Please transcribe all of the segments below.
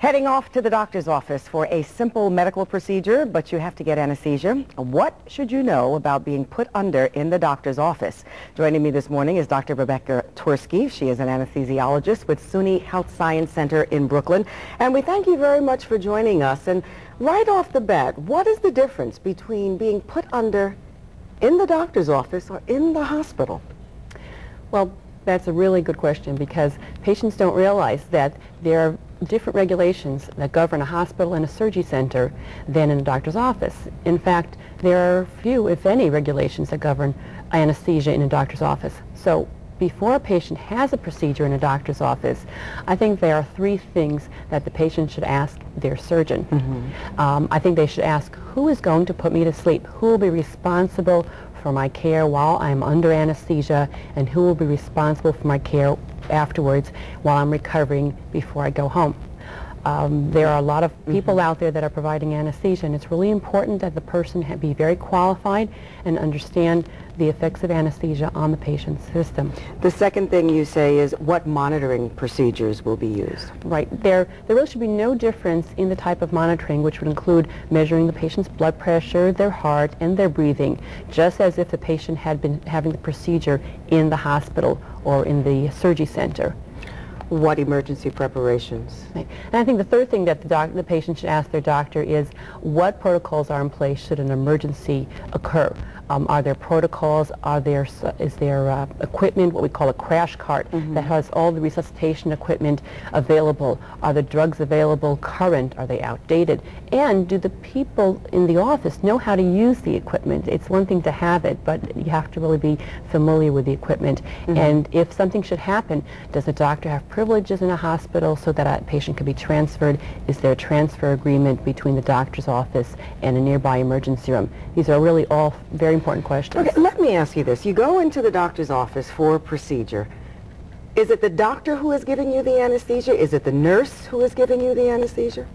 Heading off to the doctor's office for a simple medical procedure, but you have to get anesthesia. What should you know about being put under in the doctor's office? Joining me this morning is Dr. Rebecca Twersky. She is an anesthesiologist with SUNY Health Science Center in Brooklyn. And we thank you very much for joining us. And right off the bat, what is the difference between being put under in the doctor's office or in the hospital? Well, that's a really good question, because patients don't realize that there are different regulations that govern a hospital and a surgery center than in a doctor's office. In fact, there are few, if any, regulations that govern anesthesia in a doctor's office. So before a patient has a procedure in a doctor's office, I think there are three things that the patient should ask their surgeon. I think they should ask, who is going to put me to sleep? Who will be responsible for my care while I'm under anesthesia, and who will be responsible for my care afterwards while I'm recovering before I go home? There are a lot of people out there that are providing anesthesia, and it's really important that the person be very qualified and understand the effects of anesthesia on the patient's system. The second thing you say is what monitoring procedures will be used. Right. There really should be no difference in the type of monitoring, which would include measuring the patient's blood pressure, their heart, and their breathing, just as if the patient had been having the procedure in the hospital or in the surgery center. What emergency preparations? Right. And I think the third thing that the patient should ask their doctor is what protocols are in place should an emergency occur. Are there protocols? Is there equipment, what we call a crash cart, that has all the resuscitation equipment available? Are the drugs available current? Are they outdated? And do the people in the office know how to use the equipment? It's one thing to have it, but you have to really be familiar with the equipment. And if something should happen, does the doctor have privileges in a hospital so that a patient can be transferred? Is there a transfer agreement between the doctor's office and a nearby emergency room? These are really all very important questions. Okay, let me ask you this. You go into the doctor's office for a procedure. Is it the doctor who is giving you the anesthesia? Is it the nurse who is giving you the anesthesia?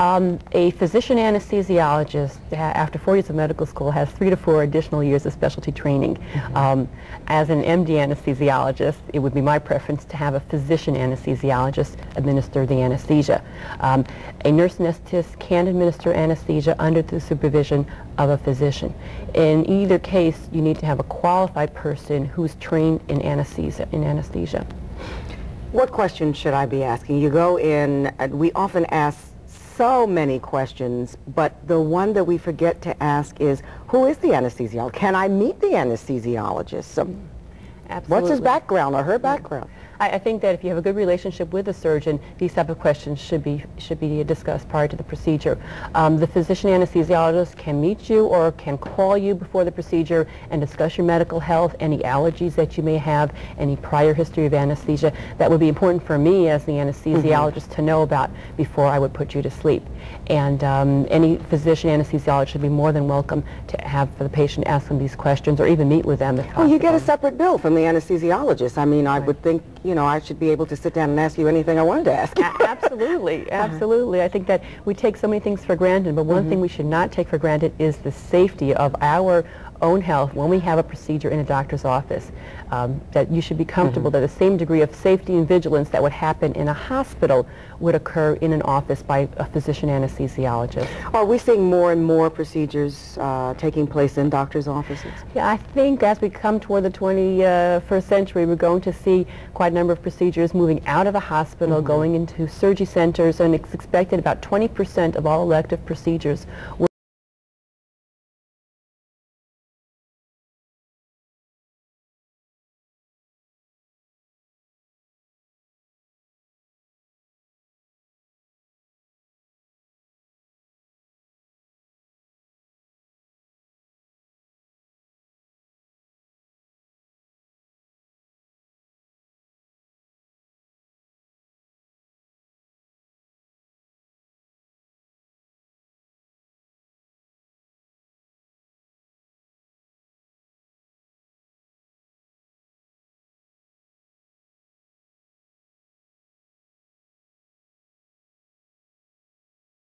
A physician anesthesiologist, after 4 years of medical school, has 3 to 4 additional years of specialty training. As an MD anesthesiologist, it would be my preference to have a physician anesthesiologist administer the anesthesia. A nurse anesthetist can administer anesthesia under the supervision of a physician. In either case, you need to have a qualified person who's trained in anesthesia. What questions should I be asking? You go in, we often ask so many questions, but the one that we forget to ask is, who is the anesthesiologist? Can I meet the anesthesiologist? Absolutely. What's his background or her background? I think that if you have a good relationship with the surgeon, these type of questions should be discussed prior to the procedure. The physician anesthesiologist can meet you or can call you before the procedure and discuss your medical health, any allergies that you may have, any prior history of anesthesia. That would be important for me as the anesthesiologist to know about before I would put you to sleep. And any physician anesthesiologist should be more than welcome to have the patient ask them these questions or even meet with them if possible. Well, you get a separate bill from the anesthesiologist. I mean, I would think, you know, I should be able to sit down and ask you anything I wanted to ask. Absolutely, absolutely. I think that we take so many things for granted, but one thing we should not take for granted is the safety of our own health when we have a procedure in a doctor's office. That you should be comfortable that the same degree of safety and vigilance that would happen in a hospital would occur in an office by a physician anesthesiologist. Are we seeing more and more procedures taking place in doctors' offices? Yeah, I think as we come toward the 21st century, we're going to see quite a number of procedures moving out of the hospital, going into surgery centers, and it's expected about 20% of all elective procedures will